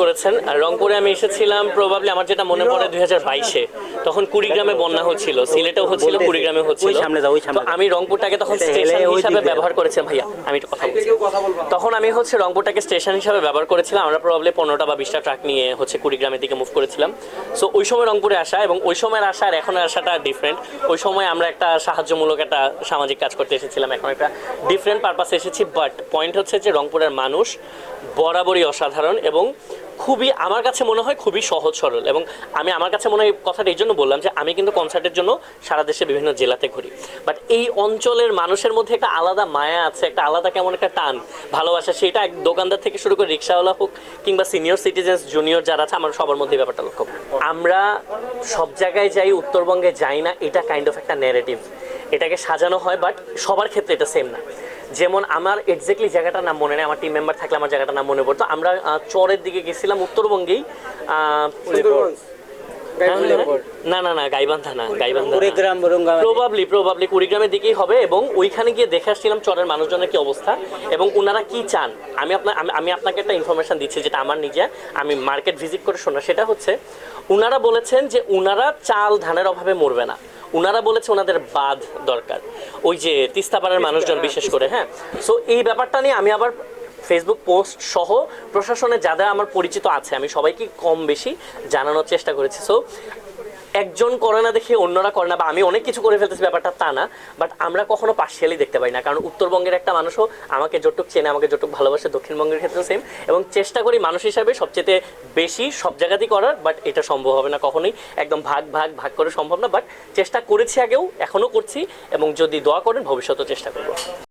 করেছেন। আর রংপুরে আমি এসেছিলাম প্রবাবলি আমার যেটা মনে পড়ে 2022-এ, তখন কুড়িগ্রামে বন্যা হচ্ছিল, সিলেটেও হচ্ছিল, কুড়িগ্রামে হচ্ছিল। তো আমি রংপুরটাকে তখন স্টেশন হিসাবে ব্যবহার করেছিলাম। ভাইয়া আমি একটু কথা বলছি। তখন আমি হচ্ছে রংপুরটাকে স্টেশন হিসাবে ব্যবহার করেছিলাম। আমরা প্রবাবলি 15টা বা 20টা ট্রাক নিয়ে হচ্ছে কুড়িগ্রামের দিকে মুভ করেছিলাম। সো ওই সময় রংপুরে আসা এবং ওই সময়ের আসা আর এখনের আসাটা ডিফারেন্ট। ওই সময় আমরা একটা সাহায্যমূলক একটা সামাজিক কাজ করতে এসেছিলাম, এখন একটা ডিফারেন্ট পারপাসে এসেছি। বাট পয়েন্ট হচ্ছে যে রংপুরের মানুষ বরাবরই অসাধারণ এবং খুবই, আমার কাছে মনে হয় খুবই সহজ সরল। এবং আমি আমার কাছে মনে হয় কথাটা এই জন্য বললাম যে আমি কিন্তু কনসার্টের জন্য সারা দেশে বিভিন্ন জেলাতে ঘুরি, বাট এই অঞ্চলের মানুষের মধ্যে একটা আলাদা মায়া আছে, একটা আলাদা কেমন একটা টান, ভালোবাসা। সেটা এক দোকানদার থেকে শুরু করে রিক্সাওয়ালা হোক কিংবা সিনিয়র সিটিজেন্স, জুনিয়র যারা আছে, আমার সবার মধ্যে ব্যাপারটা লক্ষ্য। আমরা সব জায়গায় যাই, উত্তরবঙ্গে যাই না, এটা কাইন্ড অফ একটা ন্যারেটিভ, এটাকে সাজানো হয়, বাট সবার ক্ষেত্রে এটা সেম না। যেমন আমার এক্স্যাক্টলি জায়গাটার নাম মনে নেই, আমার টিম মেম্বার থাকলে আমার জায়গাটার নাম মনে পড়তো। আমরা চরের দিকে গেছিলাম উত্তরবঙ্গেই। না না না, গাইবান্ধা না, গাইবান্ধা প্রবাবলি কুড়িগ্রামের দিকেই হবে। এবং ওইখানে গিয়ে দেখে আসছিলাম চরের মানুষজনের কি অবস্থা এবং ওনারা কি চান। আমি আপনাকে একটা ইনফরমেশন দিচ্ছি যেটা আমার নিজে, আমি মার্কেট ভিজিট করে শোনা। সেটা হচ্ছে ওনারা বলেছেন যে ওনারা চাল ধানের অভাবে মরবে না, ওনারা বলেছে ওনাদের বাঁধ দরকার, ওই যে তিস্তাপাড়ার মানুষজন বিশেষ করে। হ্যাঁ, সো এই ব্যাপারটা নিয়ে আমি আবার ফেসবুক পোস্ট সহ প্রশাসনে যারা আমার পরিচিত আছে আমি সবাইকে কম বেশি জানানোর চেষ্টা করেছি। সো একজন করে না দেখে অন্যরা করে না, বা আমি অনেক কিছু করে ফেলতেছি ব্যাপারটা তা না, বাট আমরা কখনো পার্শিয়ালি দেখতে পাই না। কারণ উত্তরবঙ্গের একটা মানুষও আমাকে যতটুক চেনে, আমাকে যতটুক ভালোবাসে, দক্ষিণবঙ্গের ক্ষেত্রেও সেম। এবং চেষ্টা করি মানুষ হিসাবে সবচেয়ে বেশি সব জায়গাতেই করার, বাট এটা সম্ভব হবে না কখনোই, একদম ভাগ ভাগ ভাগ করে সম্ভব না। বাট চেষ্টা করেছি আগেও, এখনও করছি, এবং যদি দোয়া করেন ভবিষ্যতেও চেষ্টা করবো।